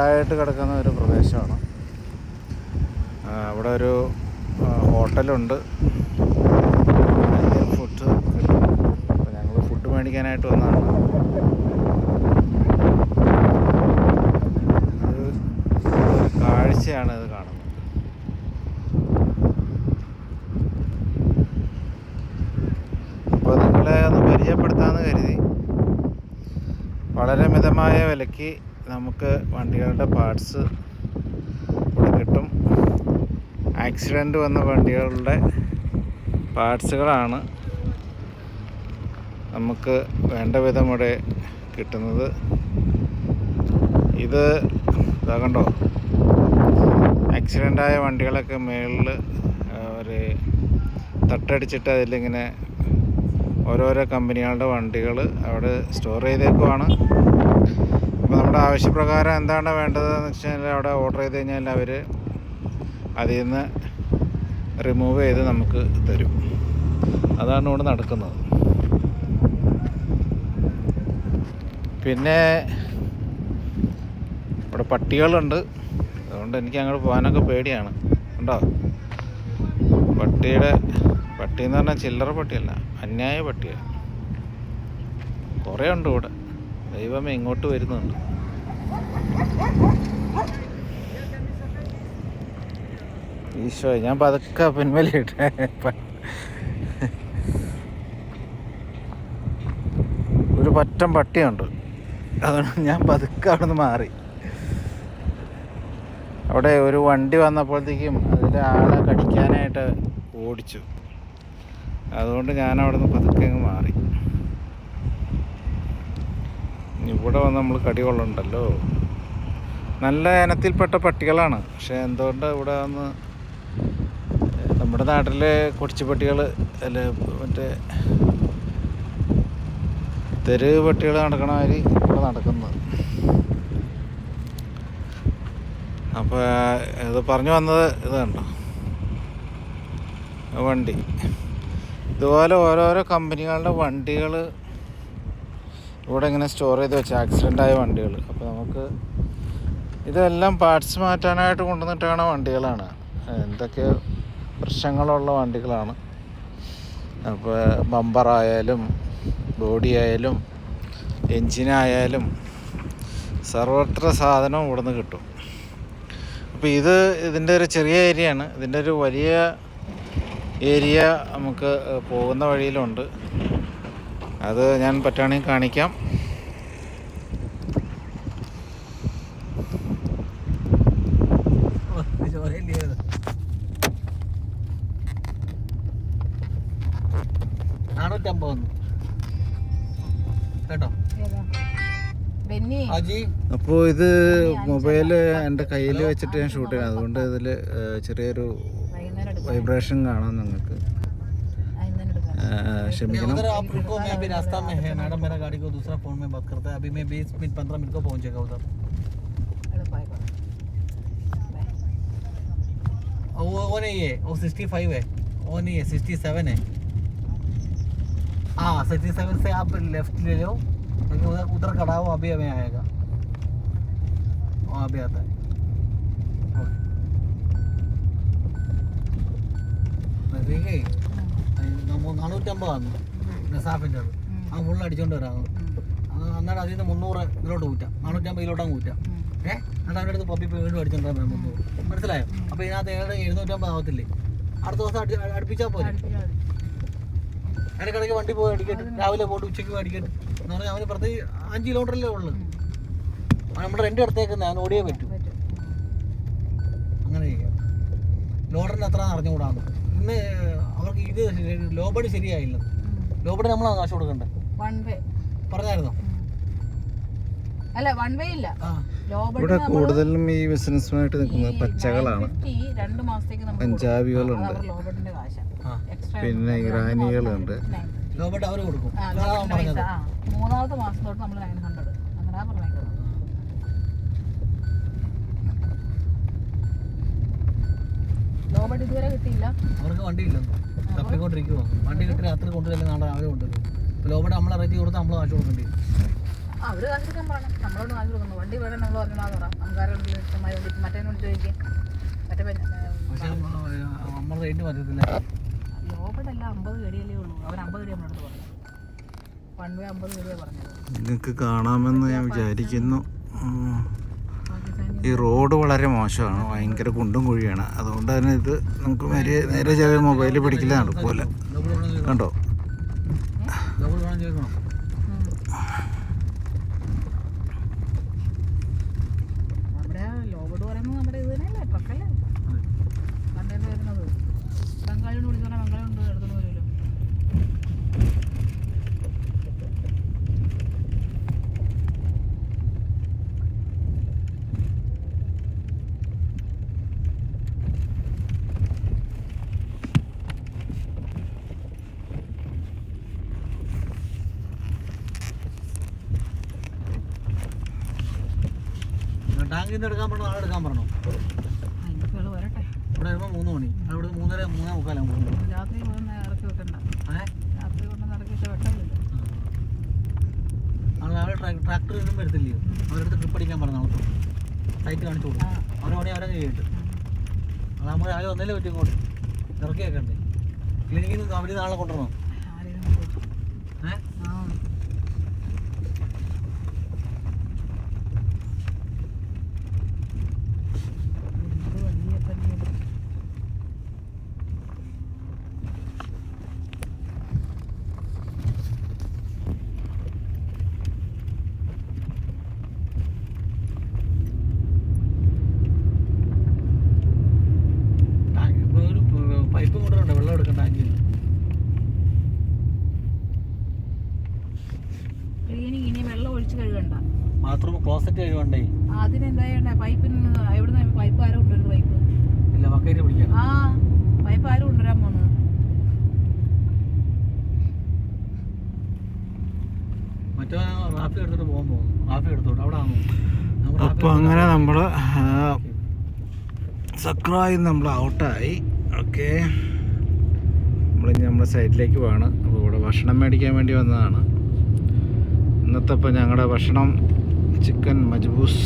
ായിട്ട് കിടക്കുന്ന ഒരു പ്രദേശമാണ്. അവിടെ ഒരു ഹോട്ടലുണ്ട്, ഫുഡ് കിട്ടും. അപ്പോൾ ഞങ്ങൾ ഫുഡ് മേടിക്കാനായിട്ട് വന്നതാണ്. ഒരു കാഴ്ചയാണ് ഇത് കാണുന്നത്. അപ്പോൾ നിങ്ങളെ ഒന്ന് പരിചയപ്പെടുത്താമെന്ന് കരുതി. വളരെ മിതമായ വിലയ്ക്ക് നമുക്ക് വണ്ടികളുടെ പാർട്സ് ഇവിടെ കിട്ടും. ആക്സിഡൻറ്റ് വന്ന വണ്ടികളുടെ പാർട്സുകളാണ് നമുക്ക് വേണ്ട വിധം ഇവിടെ കിട്ടുന്നത്. ഇതാ കണ്ടോ, ആക്സിഡൻ്റായ വണ്ടികളൊക്കെ മുകളിൽ ഒരു തട്ടടിച്ചിട്ട് അതിലിങ്ങനെ ഓരോരോ കമ്പനികളുടെ വണ്ടികൾ അവിടെ സ്റ്റോർ ചെയ്തേക്കുവാണ്. അപ്പോൾ നമ്മുടെ ആവശ്യപ്രകാരം എന്താണ് വേണ്ടതെന്ന് വെച്ചാൽ അവിടെ ഓർഡർ ചെയ്ത് കഴിഞ്ഞാൽ അവർ അതിൽ നിന്ന് റിമൂവ് ചെയ്ത് നമുക്ക് തരും. അതാണ് ഇവിടെ നടക്കുന്നത്. പിന്നെ ഇവിടെ പട്ടികളുണ്ട്, അതുകൊണ്ട് എനിക്ക് അങ്ങോട്ട് പോകാനൊക്കെ പേടിയാണ്. ഉണ്ടോ, പട്ടി എന്ന് പറഞ്ഞാൽ ചില്ലറ പട്ടിയല്ല, അന്യായ പട്ടിയാണ്. കുറേ ഉണ്ട് ഇവിടെ. ദൈവമേ, ഇങ്ങോട്ട് വരുന്നുണ്ട്. ഈശോ, ഞാൻ പതുക്കെ പിൻവലിയിട്ടെ. ഒരു പറ്റം പട്ടിയുണ്ട്, അതുകൊണ്ട് ഞാൻ പതുക്കെ അവിടെ നിന്ന് മാറി. അവിടെ ഒരു വണ്ടി വന്നപ്പോഴത്തേക്കും അതിൽ ആളെ കടിക്കാനായിട്ട് ഓടിച്ചു. അതുകൊണ്ട് ഞാൻ അവിടെ നിന്ന് പതുക്കെ അങ്ങ് മാറി. ഇവിടെ വന്ന് നമ്മൾ കടി കൊള്ളുന്നുണ്ടല്ലോ. നല്ല ഇനത്തിൽപ്പെട്ട പട്ടികളാണ്. പക്ഷെ എന്തുകൊണ്ട് ഇവിടെ വന്ന് നമ്മുടെ നാട്ടിലെ കൊടിച്ചുപട്ടികൾ അല്ല, മറ്റേ തെരുവ് പട്ടികൾ നടക്കണ മാതിരി ഇവിടെ നടക്കുന്നത്. അപ്പോൾ ഇത് പറഞ്ഞു വന്നത് ഇത് കണ്ടോ, വണ്ടി ഇതുപോലെ ഓരോരോ കമ്പനികളുടെ വണ്ടികൾ ഇവിടെ ഇങ്ങനെ സ്റ്റോർ ചെയ്ത് വെച്ച ആക്സിഡൻ്റായ വണ്ടികൾ. അപ്പോൾ നമുക്ക് ഇതെല്ലാം പാർട്സ് മാറ്റാനായിട്ട് കൊണ്ടുവന്നിട്ടാണ് വണ്ടികളാണ്. എന്തൊക്കെ പ്രശ്നങ്ങളുള്ള വണ്ടികളാണ്. അപ്പോൾ ബമ്പറായാലും ബോഡി ആയാലും എൻജിനായാലും സർവത്ര സാധനവും ഇവിടെ നിന്ന് കിട്ടും. അപ്പോൾ ഇതിൻ്റെ ഒരു ചെറിയ ഏരിയയാണ്. ഇതിൻ്റെ ഒരു വലിയ ഏരിയ നമുക്ക് പോകുന്ന വഴിയിലുണ്ട്. അത് ഞാൻ പറ്റുകയാണെങ്കിൽ കാണിക്കാം. അപ്പോൾ ഇത് മൊബൈല് എൻ്റെ കയ്യിൽ വെച്ചിട്ട് ഞാൻ ഷൂട്ട് ചെയ്യാം. അതുകൊണ്ട് ഇതിൽ ചെറിയൊരു വൈബ്രേഷൻ കാണാം നിങ്ങൾക്ക്. क्षमिക്കണം. आप रुको, मैं अभी रास्ता में है मैडम, मेरा गाड़ी को दूसरा फोन में बात करता है. अभी मैं 20 मिनट 15 मिनट को पहुंचेगा उधर. वो नहीं है, वो 65 है, वो नहीं है, 67 है. हाँ 67 से आप लेफ्ट ले लो, क्योंकि उधर खड़ा हो, अभी हमें आएगा, वहाँ भी आता है. ठीक है, 450 ആണ് നസാഫിൻ്റെ. ആ ഫുള്ള് അടിച്ചോണ്ട് വരാം. അന്നേരം അതിൽ നിന്ന് 300 ഇതിലോട്ട് കൂറ്റാം, 450 ഇതിലോട്ടങ്ങ് കൂറ്റാം. എന്നിട്ട് അവൻ്റെ അടുത്ത് പപ്പി വീണ്ടും അടിച്ചോണ്ട് വരാം 300. മനസ്സിലായോ? അപ്പോൾ ഇതിനകത്ത് 750 ആവത്തില്ലേ? അടുത്ത ദിവസം അടുപ്പിച്ചാൽ പോലെ. ഇടയ്ക്കിടയ്ക്ക് വണ്ടി പോയി അടിക്കട്ടെ, രാവിലെ പോയിട്ട് ഉച്ചയ്ക്ക് പോയി അടിക്കട്ടെ എന്ന് പറഞ്ഞാൽ അവന് പ്രത്യേകിച്ച് 5 കിലോമീറ്ററല്ലേ ഉള്ളു. നമ്മുടെ രണ്ട് അടുത്തേക്ക് അവൻ ഓടിയേ പറ്റും. അങ്ങനെ ചെയ്യാം. ലോഡറിന് എത്ര അറിഞ്ഞുകൂടാന്ന്. ഇന്ന് അവർക്ക് ഇത് ലോബടി ശരിയായില്ല. ലോബടി നമ്മളാണ് കാശ് കൊടുക്കണ്ടേ? പറഞ്ഞായിരുന്നോ? അല്ല, വൺ വേ ഇല്ല. ഇവിടെ കൂടുതലും ഈ ബിസിനസ്സുമായിട്ട് നിൽക്കുന്നത് പച്ചകളാണ്. 2 മാസത്തേക്ക് പഞ്ചാബികളുണ്ട്, പിന്നെ ഇറാനികളുണ്ട്. ലോബടി അവർ കൊടുക്കും. മൂന്നാമത്തെ മാസം തൊട്ട് നമ്മൾ 900 അങ്ങനെ പറഞ്ഞേക്കുന്നത്. ലോബടി ഇതുവരെ കിട്ടിയില്ല. അവർക്ക് വണ്ടി ഇല്ലെന്നോ, തപ്പിക്കൊണ്ടിരിക്കുവോ. വണ്ടി കിട്ടി രാത്രി കൊണ്ടുവരില്ല, നാളെ രാവിലെ കൊണ്ടുവരും. ലോബടി നമ്മൾ അറേഞ്ച് കൊടുത്താൽ നമ്മൾ കാശ് കൊടുക്കേണ്ടി വരും. അവർ കാശ് കൊടുക്കാൻ പറയണം, നമ്മളോട് കാശ് കൊടുക്കുന്നു. വണ്ടി വേണം നമ്മൾ പറഞ്ഞാൽ പറ. മറ്റേനോട് ചോദിക്കും മറ്റേ പക്ഷെ നമ്മൾ റേറ്റ് പറ്റത്തില്ല. ലോബഡല്ല 50 കടിയല്ലേ ഉള്ളൂ. അവൻ 50 കടി നമ്മളടുത്ത് പറഞ്ഞു. 50 കടിയാണ് പറഞ്ഞത്. നിങ്ങൾക്ക് കാണാമെന്ന് ഞാൻ വിചാരിക്കുന്നു. ഈ റോഡ് വളരെ മോശമാണ്, ഭയങ്കര കുണ്ടും കുഴിയാണ്. അതുകൊണ്ട് തന്നെ ഇത് നമുക്ക് നേരെ ചെറിയ മൊബൈലിൽ പിടിക്കില്ല, നടക്കൂല. കണ്ടോ? നമ്മുടെ ലോബഡ് പറയുന്നത് നമ്മുടെ ഇത് തന്നെയല്ലേ, ട്രക്കല്ലേ കണ്ടതിന് വരുന്നത്. ബംഗാളിയോട് വിളിച്ചു പറഞ്ഞാൽ ബംഗാളുണ്ട് എടുത്തുകൊണ്ട് വരുമല്ലോ. ടാങ്കിൽ നിന്ന് എടുക്കാൻ പറഞ്ഞോ, നാളെ എടുക്കാൻ പറഞ്ഞോ? അതിനൊക്കെ വരട്ടെ. ഇവിടെ വരുമ്പോൾ 3 മണി, അവിടെ 3:30 3:45 പോകുന്നു. രാത്രി കൊണ്ടുവന്ന് ഇറക്കി വെക്കണ്ട. രാത്രി കൊണ്ടുവന്ന് ഇറക്കി വെച്ചാൽ വെട്ടമില്ല. നാളെ ട്രാക്ടർ ഒന്നും വരത്തില്ലയോ? അവരടുത്ത് ട്രിപ്പ് അടിക്കാൻ പറഞ്ഞു. നാളെ സൈറ്റ് കാണിച്ചു കൊടുക്കും. 6 മണി അവരെ കഴിയിട്ട് നമ്മൾ രാവിലെ ഒന്നല്ലേ പറ്റും ഇങ്ങോട്ട് ഇറക്കി വെക്കണ്ടേ? ക്ലിനിക്കിൽ നിന്ന് അവർ നാളെ കൊണ്ടുവരണോ? പൈപ്പ് കൊണ്ടുവരണ്ടേ വെള്ളം എടുക്കണ്ട ടാങ്കിൽ? ക്ലീനിങ് ഇനി വെള്ളം ഒഴിച്ച് കഴുകണ്ട. Bathroom closet കഴുകണ്ടേ? അതിനെന്താ ചെയ്യണ്ടേ? പൈപ്പിൽ നിന്ന് എവിടുന്ന് പൈപ്പ് ആരും കൊണ്ടുവരുന്നു? പൈപ്പ് ഇല്ല, ബക്കറ്റ് പിടിക്കണം. പൈപ്പ് ആരും കൊണ്ടുവരാൻ പോണത്? മറ്റോ റാഫി എടുത്തിട്ട് പോകാൻ പോകും. റാഫി എടുത്തോട്ട് അവിടെ ആണോ? അപ്പോൾ അങ്ങനെ നമ്മൾ സക്രായി നമ്മൾ ഔട്ടായി. ഓക്കെ, നമ്മളിനി നമ്മുടെ സൈഡിലേക്ക് പോവാണ്. അപ്പോൾ ഇവിടെ ഭക്ഷണം മേടിക്കാൻ വേണ്ടി വന്നതാണ്. ഇന്നത്തെ ഇപ്പോൾ ഞങ്ങളുടെ ഭക്ഷണം ചിക്കൻ മജ്ബൂസ്